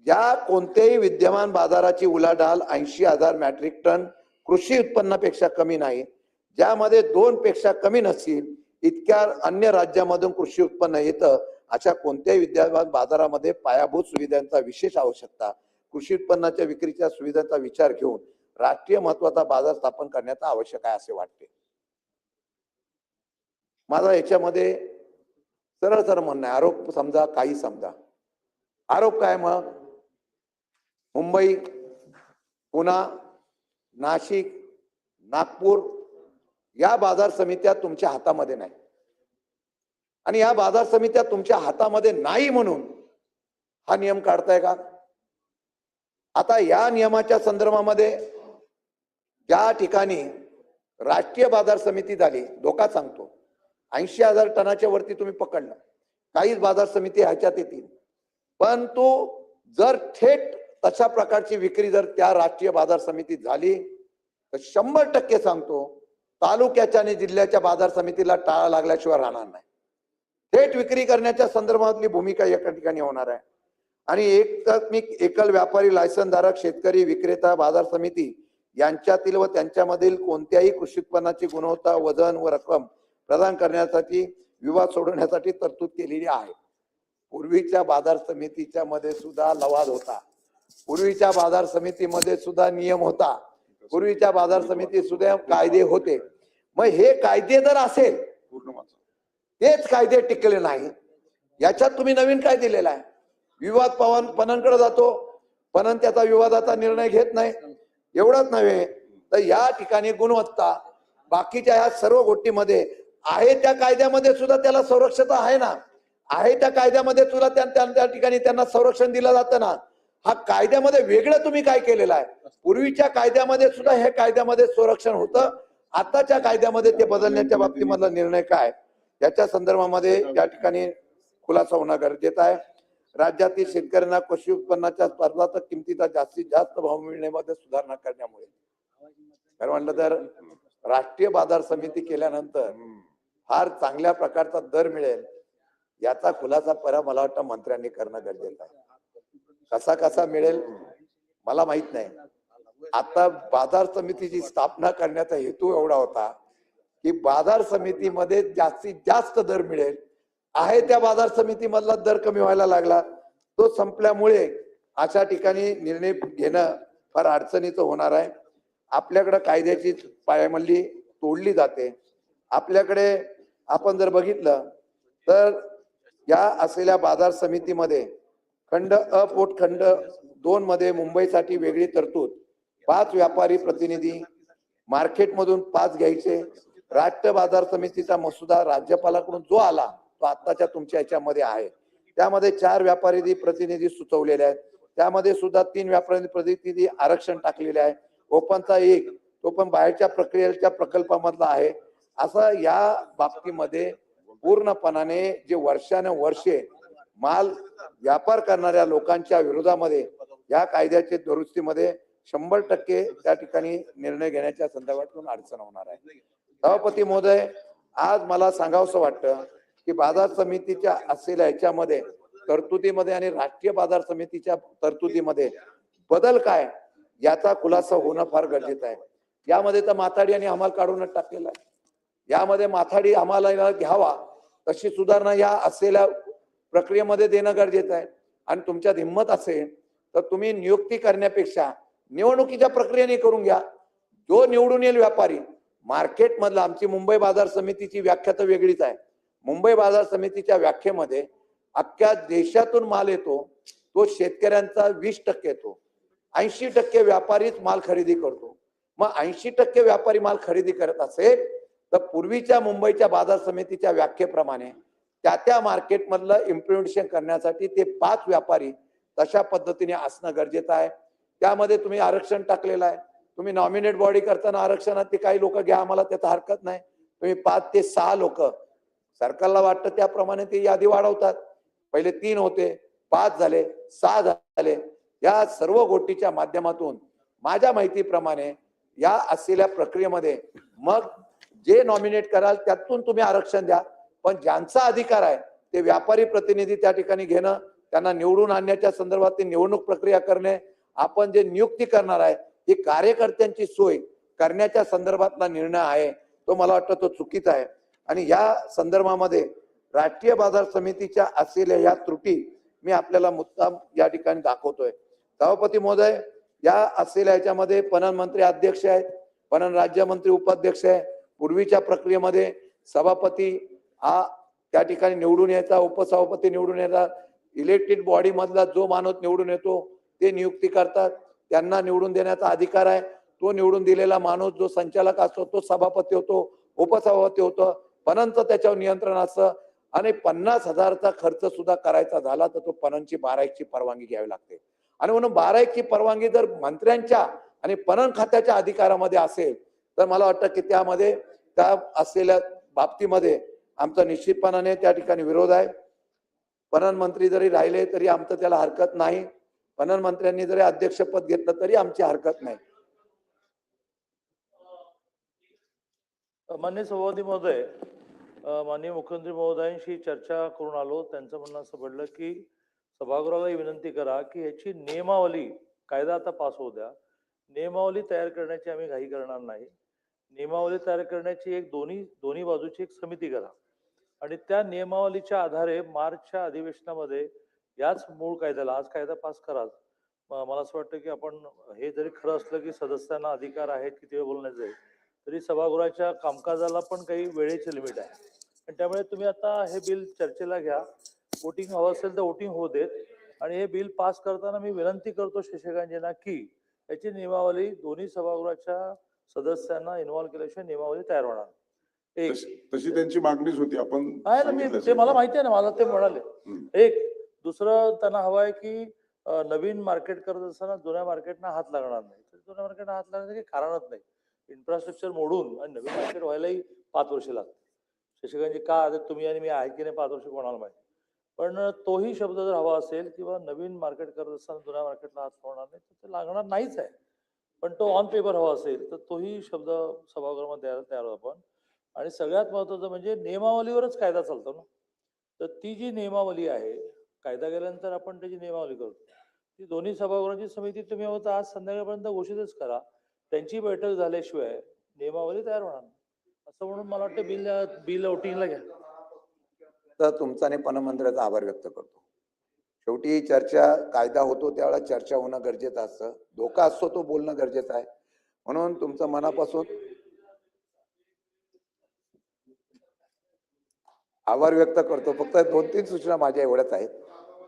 या कोणत्याही विद्यमान बाजाराची उलाढाल 80,000 मेट्रिक टन कृषी उत्पन्नापेक्षा कमी नाही, ज्यामध्ये 2 पेक्षा कमी नसतील इतक्या अन्य राज्यामधून कृषी उत्पन्न येतं, अशा कोणत्याही विद्यमान बाजारामध्ये पायाभूत सुविधांचा विशेष आवश्यकता, कृषी उत्पन्नाच्या विक्रीच्या सुविधांचा विचार घेऊन राष्ट्रीय महत्वाचा बाजार स्थापन करण्याचा आवश्यक आहे असे वाटते. माझा याच्यामध्ये सरळ सरळ म्हणणं आहे, आरोप समजा काही समजा, आरोप काय मग, मुंबई, पुणे, नाशिक, नागपूर या बाजार समित्या तुमच्या हातामध्ये नाही, आणि या बाजार समित्या तुमच्या हातामध्ये नाही म्हणून हा नियम काढताय का? आता या नियमाच्या संदर्भामध्ये ज्या ठिकाणी राष्ट्रीय बाजार समिती झाली, धोका सांगतो, 80,000 टनाच्या वरती तुम्ही पकडलं, काहीच बाजार समिती ह्याच्यात येतील, पण तो जर थेट तशा प्रकारची विक्री जर त्या राष्ट्रीय बाजार समितीत झाली तर 100% सांगतो, तालुक्याच्या आणि जिल्ह्याच्या बाजार समितीला टाळा लागल्याशिवाय राहणार नाही. थेट विक्री करण्याच्या संदर्भातली भूमिका एका ठिकाणी होणार आहे. आणि एकात्मिक एकल व्यापारी लायसन्सधारक शेतकरी विक्रेता बाजार समिती यांच्यातील व त्यांच्यामधील कोणत्याही कृषी उत्पन्नाची गुणवत्ता, वजन व रक्कम प्रदान करण्यासाठी विवाद सोडवण्यासाठी तरतूद केलेली आहे. पूर्वीच्या बाजार समितीच्या मध्ये सुद्धा लवाद होता, पूर्वीच्या बाजार समितीमध्ये सुद्धा नियम होता, पूर्वीच्या बाजार समिती सुद्धा कायदे होते. मग हे कायदे जर असेल, तेच कायदे टिकले नाही, याच्यात तुम्ही नवीन काय दिलेला आहे? विवाद पणनकडे जातो, पणन त्याचा विवादाचा निर्णय घेत नाही. एवढंच नव्हे तर या ठिकाणी गुणवत्ता, बाकीच्या ह्या सर्व गोष्टीमध्ये आहे त्या कायद्यामध्ये सुद्धा त्याला संरक्षण आहे ना, आहे त्या कायद्यामध्ये सुद्धा त्या ठिकाणी त्यांना संरक्षण दिलं जातं ना. हा कायद्यामध्ये वेगळं तुम्ही काय केलेलं आहे? पूर्वीच्या कायद्यामध्ये सुद्धा हे कायद्यामध्ये संरक्षण होतं, आताच्या कायद्यामध्ये ते बदलण्याच्या बाबतीमधला निर्णय काय, याच्या संदर्भामध्ये या ठिकाणी खुलासा होणं गरजेचं आहे. राज्यातील शेतकऱ्यांना कृषी उत्पन्नाच्या स्पर्धात्मक किमतीचा जास्तीत जास्त भाव मिळण्यामध्ये सुधारणा करण्यामुळे, खरं म्हणलं तर राष्ट्रीय बाजार समिती केल्यानंतर फार चांगल्या प्रकारचा दर मिळेल, याचा खुलासा मला वाटतं मंत्र्यांनी करणं गरजेचं आहे. कसा कसा मिळेल मला माहित नाही. आता बाजार समितीची स्थापना करण्याचा हेतू एवढा होता की बाजार समितीमध्ये जास्तीत जास्त दर मिळेल, आहे त्या बाजार समितीमधला दर कमी व्हायला लागला, तो संपल्यामुळे अशा ठिकाणी निर्णय घेणं फार अडचणीचं होणार आहे. आपल्याकडे कायद्याची पायमल्ली तोडली जाते. आपल्याकडे आपण जर बघितलं तर या असलेल्या बाजार समितीमध्ये खंड अ पोट खंड 2 मध्ये मुंबईसाठी वेगळी तरतूद, 5 व्यापारी प्रतिनिधी, मार्केटमधून 5 घ्यायचे. राष्ट्रीय बाजार समितीचा मसुदा राज्यपालाकडून जो आला तो आत्ताच्या तुमच्या याच्यामध्ये आहे, त्यामध्ये 4 व्यापारी प्रतिनिधी सुचवलेले आहेत, त्यामध्ये सुद्धा 3 व्यापारी प्रतिनिधी आरक्षण टाकलेले आहे. ओपनचा 1 तो पण बाहेरच्या प्रक्रियेच्या प्रकल्पामधला आहे. असं या बाबतीमध्ये पूर्णपणाने जे वर्षानुवर्षे माल व्यापार करणाऱ्या लोकांच्या विरोधामध्ये या कायद्याच्या दुरुस्तीमध्ये 100% त्या ठिकाणी निर्णय घेण्याच्या संदर्भातून अडचण होणार आहे. सभापती महोदय, आज मला सांगावंसं वाटतं की बाजार समितीच्या असलेल्या याच्यामध्ये तरतुदीमध्ये आणि राष्ट्रीय बाजार समितीच्या तरतुदीमध्ये बदल काय याचा खुलासा होणं फार गरजेचं आहे. यामध्ये तर माथाडी आणि हमाल काढूनच टाकलेला आहे. यामध्ये माथाडी हमाला घ्यावा तशी सुधारणा या असलेल्या प्रक्रियेमध्ये देणं गरजेचं आहे. आणि तुमच्यात हिंमत असेल तर तुम्ही नियुक्ती करण्यापेक्षा निवडणुकीच्या प्रक्रियेने करून घ्या. जो निवडून येईल व्यापारी मार्केट मधला, आमची मुंबई बाजार समितीची व्याख्या तर वेगळीच आहे. मुंबई बाजार समितीच्या व्याख्येमध्ये अख्ख्या देशातून माल येतो तो शेतकऱ्यांचा 20% येतो. 80% व्यापारीच माल खरेदी करतो. मग 80% व्यापारी माल खरेदी करत असेल तर पूर्वीच्या मुंबईच्या बाजार समितीच्या व्याख्येप्रमाणे त्या मार्केटमधलं इम्प्लिमेंटेशन करण्यासाठी ते 5 व्यापारी तशा पद्धतीने असणं गरजेचं आहे. त्यामध्ये तुम्ही आरक्षण टाकलेलं आहे. तुम्ही नॉमिनेट बॉडी करताना आरक्षणात ते काही लोक घ्या, आम्हाला त्याचा हरकत नाही. तुम्ही 5 ते 6 लोक, सरकारला वाटतं त्याप्रमाणे ते यादी वाढवतात. पहिले 3 होते, 5 झाले, 6 झाले. या सर्व गोष्टीच्या माध्यमातून माझ्या माहितीप्रमाणे या असलेल्या प्रक्रियेमध्ये मग जे नॉमिनेट कराल त्यातून तुम्ही आरक्षण द्या, पण ज्यांचा अधिकार आहे ते व्यापारी प्रतिनिधी त्या ठिकाणी घेणं, त्यांना निवडून आणण्याच्या संदर्भात ती निवडणूक प्रक्रिया करणे, आपण जे नियुक्ती करणार आहे ही कार्यकर्त्यांची सोय करण्याच्या संदर्भातला निर्णय आहे, तो मला वाटतं तो चुकीचा आहे. आणि या संदर्भामध्ये राष्ट्रीय बाजार समितीच्या असलेल्या या त्रुटी मी आपल्याला मुद्दाम या ठिकाणी दाखवतोय. सभापती महोदय, या असलेल्या याच्यामध्ये पणन मंत्री अध्यक्ष आहेत, पणन राज्यमंत्री उपाध्यक्ष आहे. पूर्वीच्या प्रक्रियेमध्ये सभापती हा त्या ठिकाणी निवडून यायचा, उपसभापती निवडून यायचा, इलेक्टेड बॉडी मधला जो माणूस निवडून येतो ते नियुक्ती करतात, त्यांना निवडून देण्याचा अधिकार आहे. तो निवडून दिलेला माणूस जो संचालक असतो तो सभापती होतो, उपसभापती होतो, पणनचं त्याच्यावर नियंत्रण असतं. आणि 50,000चा खर्च सुद्धा करायचा झाला तर तो पणनची 12ची परवानगी घ्यावी लागते. आणि म्हणून 12ची परवानगी जर मंत्र्यांच्या आणि पणन खात्याच्या अधिकारामध्ये असेल तर मला वाटतं की त्यामध्ये त्या असलेल्या बाबतीमध्ये आमचा निश्चितपणाने त्या ठिकाणी विरोध आहे. पणन मंत्री जरी राहिले तरी आमचं त्याला हरकत नाही, पणन मंत्र्यांनी जरी अध्यक्षपद घेतलं तरी आमची हरकत नाही. माननीय सभापती महोदय, माननीय मुख्यमंत्री महोदयांशी चर्चा करून आलो. त्यांचं म्हणणं असं पडलं की सभागृहाला ही विनंती करा की याची नियमावली, कायदा आता पास होऊ द्या, नियमावली तयार करण्याची आम्ही घाई करणार नाही. नियमावली तयार करण्याची एक दोन्ही बाजूची एक समिती करा आणि त्या नियमावलीच्या आधारे मार्चच्या अधिवेशनामध्ये याच मूळ कायद्याला, आज कायदा पास कराल. मला असं वाटतं की आपण हे जरी खरं असलं की सदस्यांना अधिकार आहेत किती वेळ बोलण्याचे, तरी सभागृहाच्या कामकाजाला पण काही वेळेचे लिमिट आहे. आणि त्यामुळे तुम्ही आता हे बिल चर्चेला घ्या, वोटिंग हवं असेल तर वोटिंग होऊ देत. आणि हे बिल पास करताना मी विनंती करतो शशिकांतजींना की याची नियमावली दोन्ही सभागृहाच्या सदस्यांना इन्व्हॉल्व केल्याशिवाय नियमावली तयार होणार. एक तशी त्यांची मागणीच होती. आपण आहे ना, मी ते मला माहिती आहे ना, मला ते म्हणाले. एक दुसरं त्यांना हवं आहे की नवीन मार्केट करत असताना जुन्या मार्केटना हात लागणार नाही. तर जुन्या मार्केटना हात लागण्याचं काही कारणच नाही. इन्फ्रास्ट्रक्चर मोडून आणि नवीन मार्केट व्हायलाही 5 वर्ष लागतात. शशिकांतजी का आता तुम्ही आणि मी आहे की नाही 5 वर्ष कोणाला माहिती, पण तोही शब्द जर हवा असेल किंवा नवीन मार्केट करत असताना जुन्या मार्केटला हात होणार नाही तर ते लागणार नाहीच आहे. पण तो ऑन पेपर हवा असेल तर तोही शब्द सभागृहामध्ये द्यायला तयार आहोत आपण. आणि सगळ्यात महत्वाचं म्हणजे नियमावलीवरच कायदा चालतो ना. तर ती जी नियमावली आहे, कायदा गेल्यानंतर आपण त्याची नियमावली करतो, ती दोन्ही सभागृहांची समिती तुम्ही हवं तर आज संध्याकाळपर्यंत घोषितच करा. त्यांची बैठक झाल्याशिवाय नियमावली तयार होणार नाही. असं म्हणून मला वाटतं बिल वोटिंगला घ्या. तर तुमचा आणि पणन मंत्र्याचा आभार व्यक्त करतो. शेवटी चर्चा, कायदा होतो त्यावेळेला चर्चा होणं गरजेचं असतं, धोका असतो तो बोलणं गरजेचं आहे. म्हणून तुमचं मनापासून आभार व्यक्त करतो. फक्त 2-3 सूचना माझ्या एवढ्याच आहेत.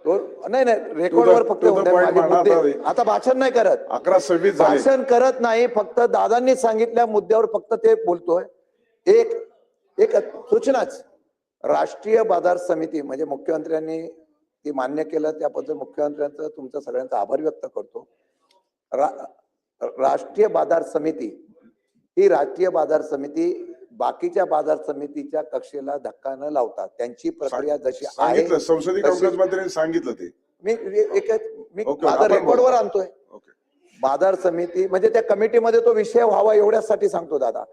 नाही रेकॉर्डवर फक्त होत्या माझे मुद्दे. आता भाषण नाही करत, 11:26 झाले. भाषण करत नाही, फक्त दादांनी सांगितल्या मुद्द्यावर फक्त ते बोलतोय. एक सूचनाच, राष्ट्रीय बाजार समिती म्हणजे मुख्यमंत्र्यांनी ती मान्य केलं त्याबद्दल मुख्यमंत्र्यांचं तुमचं सगळ्यांचा आभार व्यक्त करतो. राष्ट्रीय बाजार समिती ही राष्ट्रीय बाजार समिती बाकीच्या बाजार समितीच्या कक्षेला धक्का न लावता त्यांची प्रक्रिया जशी आहे, सांगितलं संसदीय कामकाज मंत्र्यांनी सांगितलं ते. मी ओके, माझा आपण रेकॉर्डवर आणतोय. ओके. बाजार समिती म्हणजे त्या कमिटीमध्ये तो विषय व्हावा एवढ्यासाठी सांगतो दादा.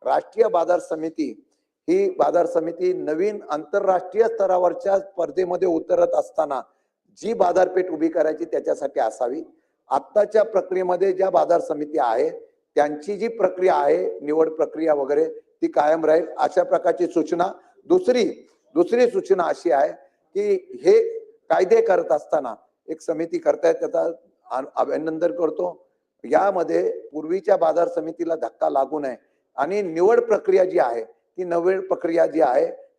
राष्ट्रीय बाजार समिती ही बाजार समिती नवीन आंतरराष्ट्रीय स्तरावरच्या स्पर्धेमध्ये उतरत असताना जी बाजारपेठ उभी करायची त्याच्यासाठी असावी. आत्ताच्या प्रक्रियेमध्ये ज्या बाजार समिती आहे त्यांची जी प्रक्रिया आहे, निवड प्रक्रिया वगैरे, ती कायम राहील अशा प्रकारची सूचना. दुसरी सूचना अशी आहे की हे कायदे करत असताना एक समिती करतायत, त्याचा अभिनंदन करतो. यामध्ये पूर्वीच्या बाजार समितीला धक्का लागू नये आणि निवड प्रक्रिया जी आहे ती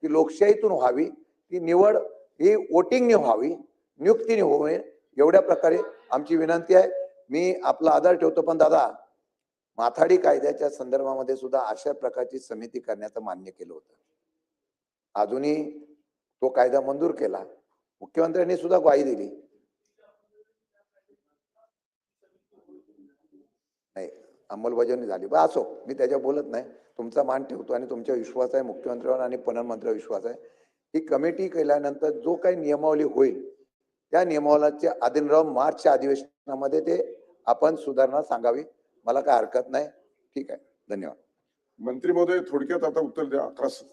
ती लोकशाहीतून व्हावी. ती निवड ही वोटिंगने व्हावी, नियुक्तीने होऊ नये, एवढ्या प्रकारे आमची विनंती आहे. मी आपला आदर ठेवतो, पण दादा माथाडी कायद्याच्या संदर्भामध्ये सुद्धा अशा प्रकारची समिती करण्याचं मान्य केलं होतं. अजूनही तो कायदा मंजूर केला, मुख्यमंत्र्यांनी सुद्धा ग्वाही दिली. नाही, अंमलबजावणी झाली बा, असो, मी त्याच्या बोलत नाही. तुमचा मान ठेवतो आणि तुमच्या विश्वास आहे, मुख्यमंत्र्यांवर आणि प्रधानमंत्र्यांवर विश्वास आहे. ही कमिटी केल्यानंतर जो काही नियमावली होईल त्या नियमावलीच्या अधीनराव मार्चच्या अधिवेशनामध्ये ते आपण सुधारणा सांगावी. मला काय हरकत नाही. ठीक आहे, धन्यवाद. मंत्री महोदय थोडक्यात आता उत्तर द्या. 11